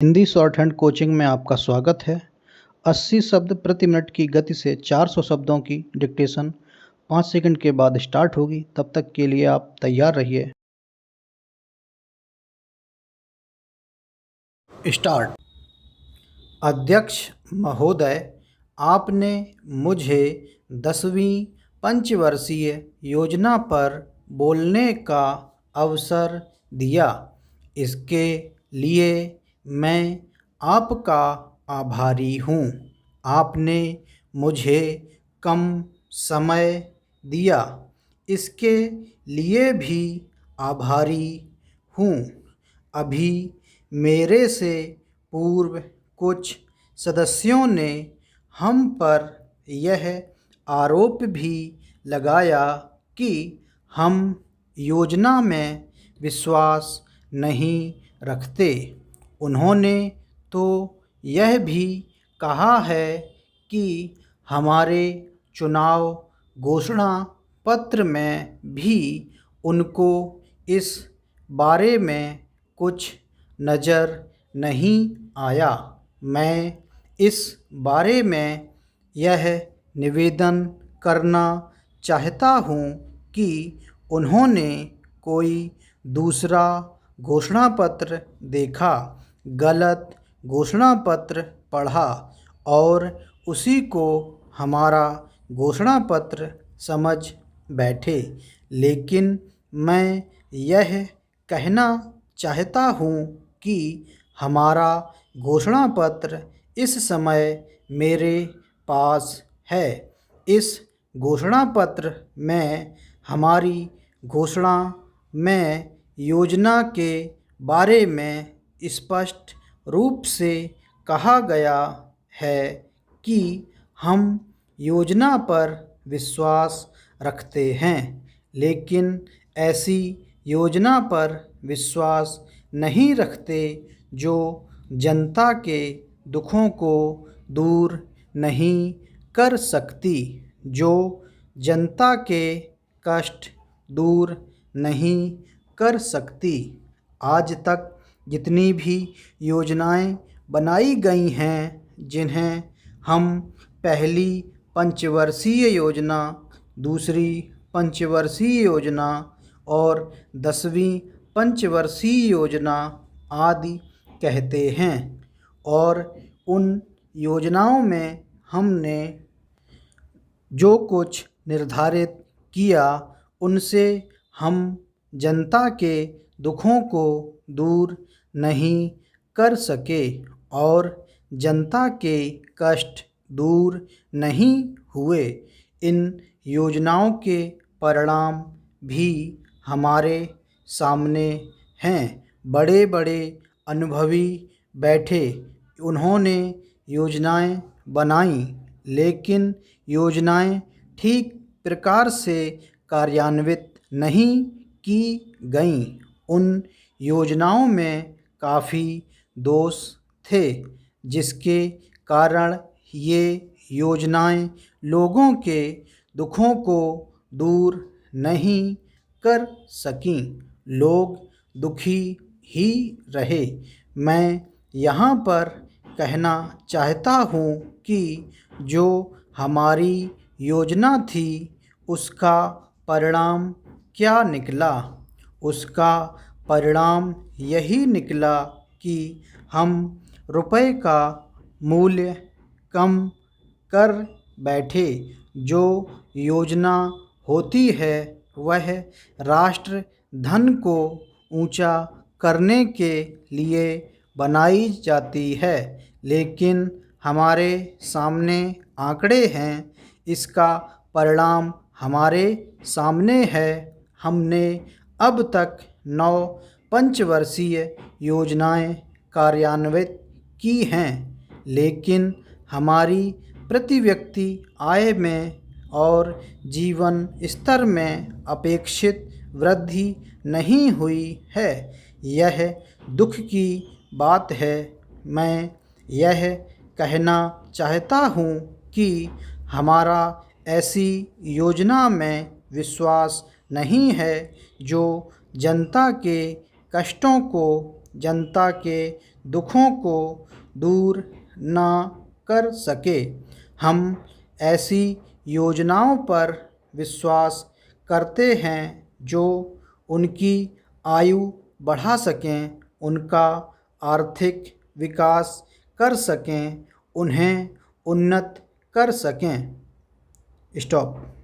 Hindi short hand coaching में आपका स्वागत है। 80 शब्द प्रति मिनट की गति से 400 शब्दों की डिक्टेशन 5 सेकंड के बाद स्टार्ट होगी। तब तक के लिए आप तैयार रहिए। स्टार्ट। अध्यक्ष महोदय, आपने मुझे 10वीं पंचवर्षीय योजना पर बोलने का अवसर दिया। इसके लिए मैं आपका आभारी हूँ। आपने मुझे कम समय दिया, इसके लिए भी आभारी हूँ। अभी मेरे से पूर्व कुछ सदस्यों ने हम पर यह आरोप भी लगाया कि हम योजना में विश्वास नहीं रखते। उन्होंने तो यह भी कहा है कि हमारे चुनाव घोषणा पत्र में भी उनको इस बारे में कुछ नज़र नहीं आया। मैं इस बारे में यह निवेदन करना चाहता हूँ कि उन्होंने कोई दूसरा घोषणा पत्र देखा, गलत घोषणा पत्र पढ़ा और उसी को हमारा घोषणा पत्र समझ बैठे। लेकिन मैं यह कहना चाहता हूँ कि हमारा घोषणा पत्र इस समय मेरे पास है। इस घोषणा पत्र में हमारी घोषणा में योजना के बारे में स्पष्ट रूप से कहा गया है कि हम योजना पर विश्वास रखते हैं, लेकिन ऐसी योजना पर विश्वास नहीं रखते जो जनता के दुखों को दूर नहीं कर सकती, जो जनता के कष्ट दूर नहीं कर सकती। आज तक जितनी भी योजनाएं बनाई गई हैं, जिन्हें हम पहली पंचवर्षीय योजना, दूसरी पंचवर्षीय योजना और 10वीं पंचवर्षीय योजना आदि कहते हैं, और उन योजनाओं में हमने जो कुछ निर्धारित किया उनसे हम जनता के दुखों को दूर नहीं कर सके और जनता के कष्ट दूर नहीं हुए। इन योजनाओं के परिणाम भी हमारे सामने हैं। बड़े बड़े अनुभवी बैठे, उन्होंने योजनाएं बनाई, लेकिन योजनाएं ठीक प्रकार से कार्यान्वित नहीं की गईं। उन योजनाओं में काफ़ी दोष थे, जिसके कारण ये योजनाएं लोगों के दुखों को दूर नहीं कर सकीं। लोग दुखी ही रहे। मैं यहाँ पर कहना चाहता हूँ कि जो हमारी योजना थी उसका परिणाम क्या निकला। उसका परिणाम यही निकला कि हम रुपए का मूल्य कम कर बैठे। जो योजना होती है वह राष्ट्र धन को ऊंचा करने के लिए बनाई जाती है, लेकिन हमारे सामने आंकड़े हैं। इसका परिणाम हमारे सामने है। हमने अब तक 9 पंचवर्षीय योजनाएं कार्यान्वित की हैं, लेकिन हमारी प्रति व्यक्ति आय में और जीवन स्तर में अपेक्षित वृद्धि नहीं हुई है। यह दुख की बात है। मैं यह कहना चाहता हूँ कि हमारा ऐसी योजना में विश्वास नहीं है जो जनता के कष्टों को, जनता के दुखों को दूर ना कर सके। हम ऐसी योजनाओं पर विश्वास करते हैं जो उनकी आयु बढ़ा सकें, उनका आर्थिक विकास कर सकें, उन्हें उन्नत कर सकें। स्टॉप।